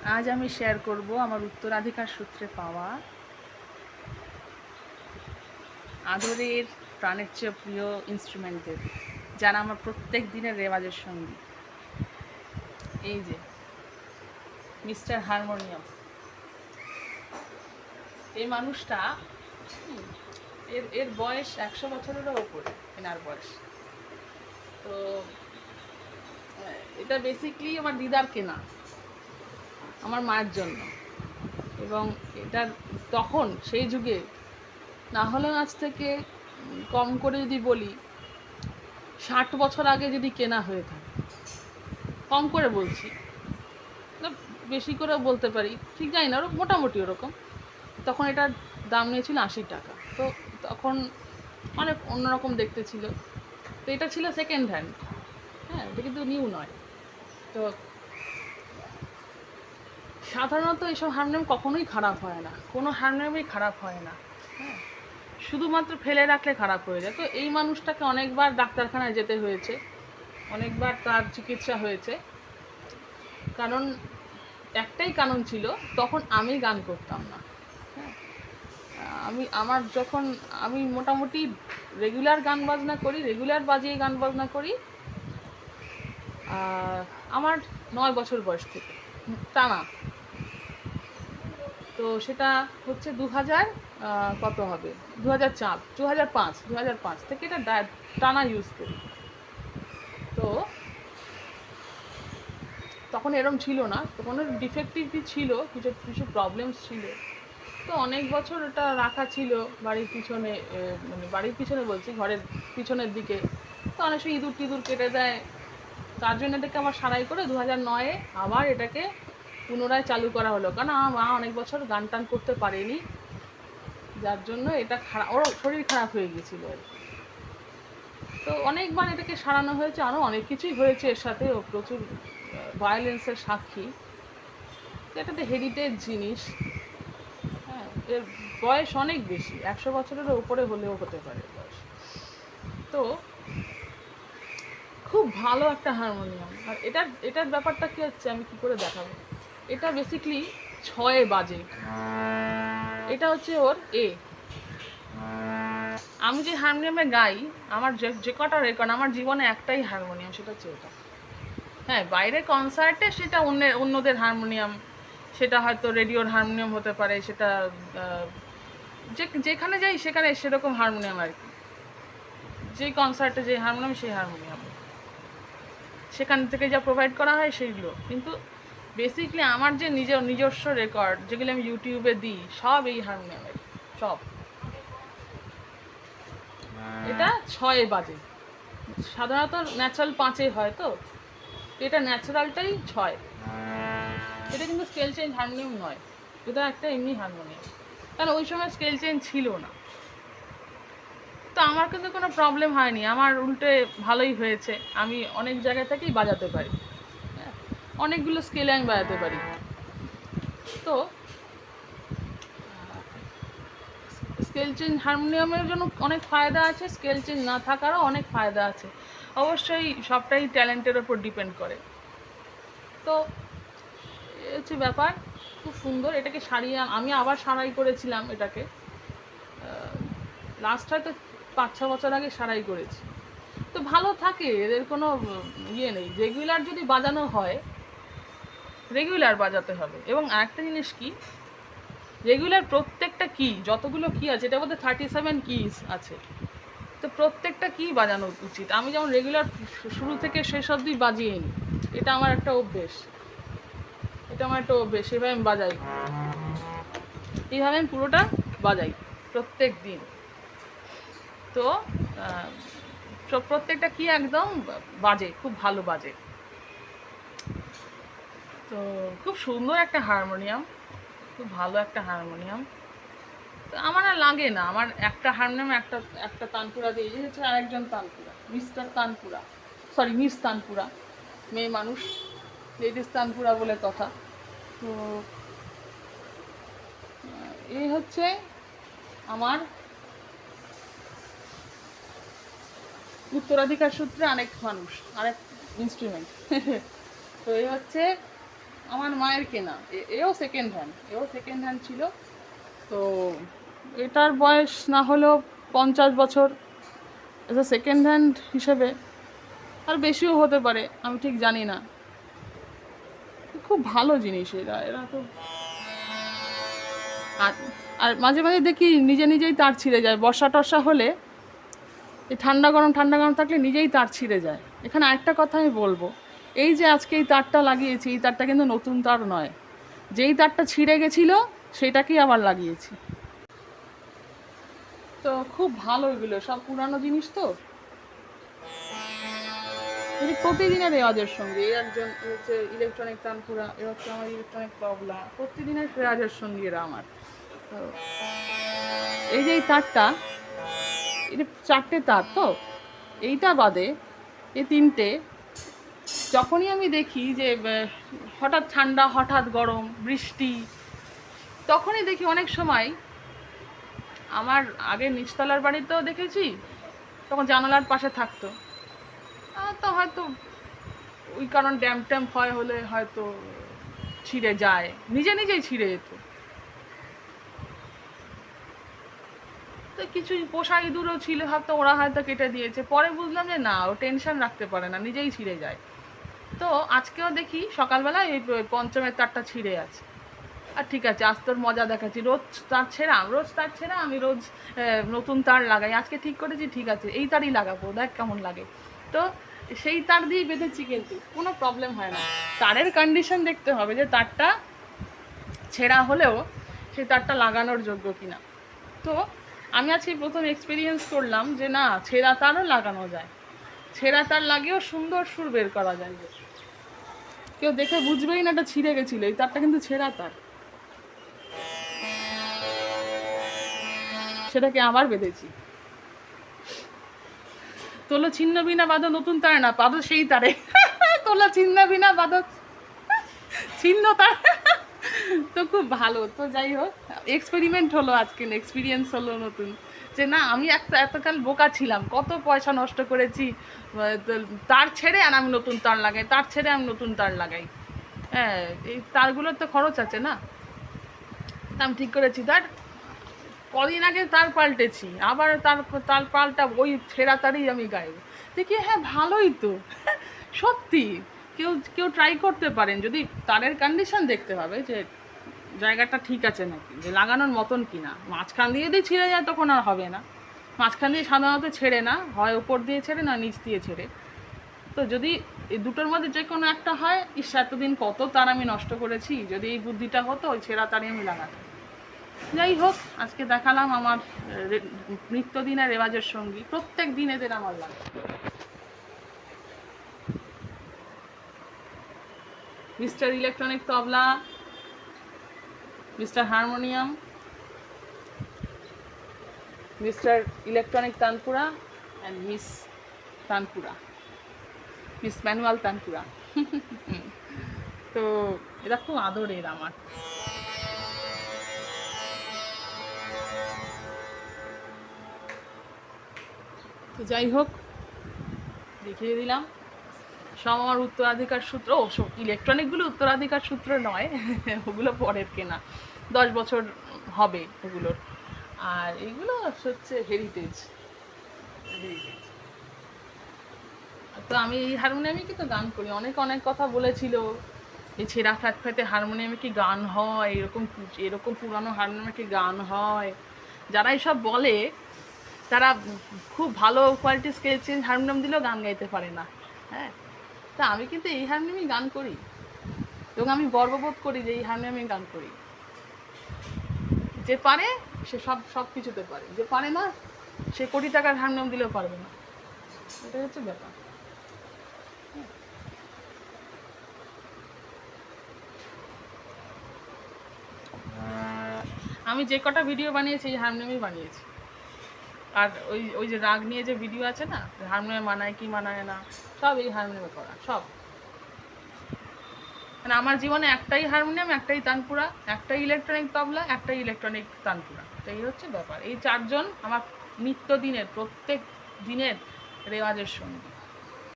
আজ আমি শেয়ার করব আমার উত্তরাধিকার সূত্রে পাওয়া আদরের প্রাণের চেয়ে প্রিয় ইনস্ট্রুমেন্টদের, যারা আমার প্রত্যেক দিনের রেওয়াজের সঙ্গী। এই যে মিস্টার হারমোনিয়াম, এই মানুষটা এর এর বয়স 100 বছরেরও ওপরে, এনার বয়স। তো এটা বেসিকলি আমার দিদার কেনা, আমার মায়ের জন্য। এবং এটা তখন সেই যুগে না হলেও আজ থেকে কম করে যদি বলি 60 বছর আগে যদি কেনা হয়ে থাকে, কম করে বলছি না, বেশি করে বলতে পারি, ঠিক জানি না, মোটামুটি ওরকম। তখন এটার দাম নিয়েছিল 80 টাকা। তো তখন অনেক অন্যরকম দেখতে ছিল। তো এটা ছিল সেকেন্ড হ্যান্ড, হ্যাঁ, এটা কিন্তু নিউ নয়। তো সাধারণত এইসব হারমোনিয়াম কখনোই খারাপ হয় না, কোনো হারমোনিয়ামই খারাপ হয় না, হ্যাঁ, শুধুমাত্র ফেলে রাখলে খারাপ হয়ে যায়। তো এই মানুষটাকে অনেকবার ডাক্তারখানায় যেতে হয়েছে, অনেকবার তার চিকিৎসা হয়েছে, কারণ একটাই কারণ ছিল, তখন আমি গান করতাম না। হ্যাঁ, আমি মোটামুটি রেগুলার গান বাজনা করি, রেগুলার বাজিয়ে গান বাজনা করি আমার 9 বছর বয়স থেকে টানা। তো সেটা হচ্ছে 2000 কত হবে, 2005 থেকে এটা টানা ইউজ করি। তো তখন এরম ছিল না, তখন ডিফেক্টিভই ছিল, কিছু কিছু প্রবলেমস ছিল। তো অনেক বছর ওটা রাখা ছিল বাড়ির পিছনে, মানে বাড়ির পিছনে বলছি, ঘরের পিছনের দিকে। তো অনেক সময় ইঁদুর টিঁদুর কেটে দেয়, তার জন্য এটাকে আবার সারাই করে 2009-এ আবার এটাকে পুনরায় চালু করা হলো, কারণ আমার মা অনেক বছর গান টান করতে পারেনি, যার জন্য এটা খারাপ, ওর শরীর খারাপ হয়ে গেছিলো আর কি। তো অনেকবার এটাকে সারানো হয়েছে, আরও অনেক কিছুই হয়েছে এর সাথে, ও প্রচুর ভায়োলেন্সের সাক্ষী। এটাতে হেরিটেজ জিনিস, হ্যাঁ, এর বয়স অনেক বেশি, 100 বছরেরও উপরে হলেও হতে পারে বয়স। তো খুব ভালো একটা হারমোনিয়াম। আর এটার ব্যাপারটা কী হচ্ছে, আমি কী করে দেখাবো। এটা বেসিকলি 6-এ বাজে, এটা হচ্ছে ওর এ। আমি যে হারমোনিয়ামে গাই, আমার যে কটা রেকর্ড, আমার জীবনে একটাই হারমোনিয়াম, সেটা হচ্ছে ওটা। হ্যাঁ, বাইরে কনসার্টে সেটা অন্যদের হারমোনিয়াম, সেটা হয়তো রেডিওর হারমোনিয়াম হতে পারে, সেটা যেখানে যাই সেখানে সেরকম হারমোনিয়াম আর কি, যে কনসার্টে যে হারমোনিয়াম সেই হারমোনিয়াম, সেখান থেকে যা প্রোভাইড করা হয় সেইগুলো। কিন্তু বেসিকলি আমার যে নিজস্ব রেকর্ড, যেগুলো আমি ইউটিউবে দিই, সব এই হারমোনিয়ামের, সব। এটা 6-এ বাজে, সাধারণত ন্যাচারাল 5-এ হয়। তো এটা ন্যাচারালটাই 6। এটা কিন্তু স্কেল চেঞ্জ হারমোনিয়াম নয়, এটা একটা এমনি হারমোনিয়াম, কারণ ওই সময় স্কেল চেঞ্জ ছিল না। তো আমার কিন্তু কোনো প্রবলেম হয়নি, আমার উল্টে ভালোই হয়েছে। আমি অনেক জায়গা থেকেই বাজাতে পারি, হ্যাঁ, অনেকগুলো স্কেলে আমি বাজাতে পারি। তো স্কেল চেঞ্জ হারমোনিয়ামের জন্য অনেক ফায়দা আছে, স্কেল চেঞ্জ না থাকারও অনেক ফায়দা আছে। অবশ্যই সবটাই ট্যালেন্টের ওপর ডিপেন্ড করে। তো এই হচ্ছে ব্যাপার, খুব সুন্দর। এটাকে সারিয়ে আমি আবার সারাই করেছিলাম এটাকে, লাস্ট হয়তো 5-6 বছর আগে সারাই করেছি। তো ভালো থাকে, এদের কোনো ইয়ে নেই। রেগুলার যদি বাজানো হয়, রেগুলার বাজাতে হবে। এবং আরেকটা জিনিস কি, রেগুলার প্রত্যেকটা কি, যতগুলো কি আছে, এটা বোধহয় 37 কিজ আছে। তো প্রত্যেকটা কি বাজানো উচিত। আমি যেমন রেগুলার শুরু থেকে শেষ অবধি বাজিয়ে নিই, এটা আমার একটা অভ্যেস, সেভাবে আমি বাজাই, এইভাবে আমি পুরোটা বাজাই প্রত্যেক দিন। তো প্রত্যেকটা কি একদম বাজে, খুব ভালো বাজে। তো খুব সুন্দর একটা হারমোনিয়াম, খুব ভালো একটা হারমোনিয়াম। তো আমার আর লাগে না, আমার একটা হারমোনিয়াম একটা একটা তানপুরা দিয়ে, এই হচ্ছে আরেকজন তানপুরা, মিস্টার তানপুরা, সরি মিস তানপুরা, মেয়ে মানুষ, লেডিস তানপুরা বলে কথা। তো এই হচ্ছে আমার উত্তরাধিকার সূত্রে আরেক মানুষ, আরেক ইনস্ট্রুমেন্ট। তো এই হচ্ছে আমার মায়ের কেনা, এও সেকেন্ড হ্যান্ড ছিল। তো এটার বয়স না হলেও 50 বছর, এটা সেকেন্ড হ্যান্ড হিসেবে, আর বেশিও হতে পারে, আমি ঠিক জানি না। খুব ভালো জিনিস এরা খুব। আর আর মাঝে মাঝে দেখি নিজেই তার ছিঁড়ে যায়, বর্ষা টর্ষা হলে, এই ঠান্ডা গরম থাকলে নিজেই তার ছিঁড়ে যায়। এখানে আরেকটা কথা আমি বলবো, এই যে আজকে এই তারটা লাগিয়েছি, এই তারটা কিন্তু নতুন তার নয়, যেই তারটা ছিঁড়ে গেছিলো সেটাকেই আবার লাগিয়েছি। তো খুব ভালো, এগুলো সব পুরানো জিনিস। তো প্রতিদিনের রেওয়াজের সঙ্গে, এই একজন হচ্ছে ইলেকট্রনিক তানপুরা, এ হচ্ছে আমার ইলেকট্রনিক তবলা, প্রতিদিনের রেওয়াজের সঙ্গে এরা আমার। তো এই যে এই তারটা, এটা 4টে তার, তো এইটা বাদে এই 3টে, যখনই আমি দেখি যে হঠাৎ ঠান্ডা, হঠাৎ গরম, বৃষ্টি, তখনই দেখি অনেক সময় আমার আগে নিচতলার বাড়িতেও দেখেছি, তখন জানালার পাশে থাকতো, তো হয়তো ওই কারণ ড্যাম্প হলে হয়তো ছিঁড়ে যায়, নিজেই ছিঁড়ে যেত। তো কিছু পোষা ইঁদুরও ছিল, হয়তো ওরা হয়তো কেটে দিয়েছে, পরে বুঝলাম যে না, ও টেনশন রাখতে পারে না, নিজেই ছিঁড়ে যায়। তো আজকেও দেখি সকালবেলা এই পঞ্চমের তারটা ছিঁড়ে আছে। আর ঠিক আছে, আজ তোর মজা দেখাচ্ছি, রোজ তার ছেঁড়া আমি রোজ নতুন তার লাগাই, আজকে ঠিক করেছি, ঠিক আছে এই তারই লাগাবো, দেখ কেমন লাগে। তো সেই তার দিয়েই বেঁধেছি, কিন্তু কোনো প্রবলেম হয় না। তারের কন্ডিশন দেখতে হবে যে তারটা ছেঁড়া হলেও সেই তারটা লাগানোর যোগ্য কিনা। তো আমি আজকে প্রথম এক্সপিরিয়েন্স করলাম যে না, ছেঁড়া তারও লাগানো যায়, ছেঁড়া তার লাগিয়েও সুন্দর সুর বের করা যায়। কেউ দেখে বুঝবেই না এটা ছিঁড়ে গেছিলো, এই তারটা কিন্তু ছেঁড়া তার। সেটাকে আবার বেঁধেছি। তোলো ছিন্ন বিনা বাঁধো নতুন তার না, বাঁধো সেই তারে। তোলো ছিন্ন বিনা বাঁধো ছিন্ন তার। তো খুব ভালো। তো যাই হোক, এক্সপেরিমেন্ট হলো আজকে, এক্সপিরিয়েন্স হলো নতুন, যে না আমি এতকাল বোকা ছিলাম, কত পয়সা নষ্ট করেছি তার ছেড়ে, আর আমি নতুন তার লাগাই, তার ছেড়ে আমি নতুন তার লাগাই। হ্যাঁ, এই তারগুলোর তো খরচ আছে না। আমি ঠিক করেছি, তার কদিন আগে তার পাল্টেছি, আবার তার পাল্টা ওই ছেঁড়া তারই আমি গাইব। দেখি হ্যাঁ, ভালোই তো। সত্যি কেউ ট্রাই করতে পারেন, যদি তারের কন্ডিশন দেখতে হবে যে জায়গাটা ঠিক আছে নাকি, যে লাগানোর মতন কিনা। মাঝখান দিয়ে যদি ছিঁড়ে যায় তখন আর হবে না, মাঝখান দিয়ে সাধারণত ছেড়ে না, হয় ওপর দিয়ে ছেড়ে না নিচ দিয়ে ছেড়ে। তো যদি এই দুটোর মধ্যে যে কোনো একটা হয়, এতদিন কত তার আমি নষ্ট করেছি, যদি এই বুদ্ধিটা হতো ওই ছেঁড়া তারই আমি লাগাতাম। যাই হোক, আজকে দেখালাম আমার নিত্যদিনের রেওয়াজের সঙ্গী, প্রত্যেক দিন এদের আমার লাগে। Mister electronic tabla, mister harmonium, mister electronic tanpura and miss tanpura, miss manual tanpura. তো এরা খুব আদরের আমার। তো যাই হোক, দেখিয়ে দিলাম সব আমার উত্তরাধিকার সূত্র। ও সব ইলেকট্রনিকগুলো উত্তরাধিকার সূত্র নয়, ওগুলো পরের কেনা, 10 বছর হবে ওগুলোর। আর এগুলো হচ্ছে হেরিটেজ। তো আমি এই হারমোনিয়ামে কিন্তু গান করি, অনেক কথা বলেছিল, এই ছেঁড়া ফ্যাটে হারমোনিয়ামে কি গান হয়, এরকম পুরানো হারমোনিয়ামে কি গান হয়। যারা এসব বলে তারা খুব ভালো কোয়ালিটির স্কেল চেঞ্জ হারমোনিয়াম দিলেও গান গাইতে পারে না। হ্যাঁ, তা আমি কিন্তু এই হারমোনিয়ামেই গান করি, এবং আমি গর্ববোধ করি যে এই হারমোনিয়ামে গান করি। যে পারে সে সব কিছুতে পারে, যে পারে না সে কোটি টাকার হারমোনিয়াম দিলেও পারবে না, এটাই হচ্ছে ব্যাপার। আমি যে কটা ভিডিও বানিয়েছি এই হারমোনিয়ামই বানিয়েছি। আর ওই যে রাগ নিয়ে যে ভিডিও আছে না, হারমোনিয়াম মানায় কি মানায় না, সব এই হারমোনিয়ামে করা, সব। মানে আমার জীবনে একটাই হারমোনিয়াম, একটাই তানপুরা, একটাই ইলেকট্রনিক তবলা, একটাই ইলেকট্রনিক তানপুরা। তো এই হচ্ছে ব্যাপার। এই 4জন আমার নিত্যদিনের, প্রত্যেক দিনের রেওয়াজের সঙ্গে।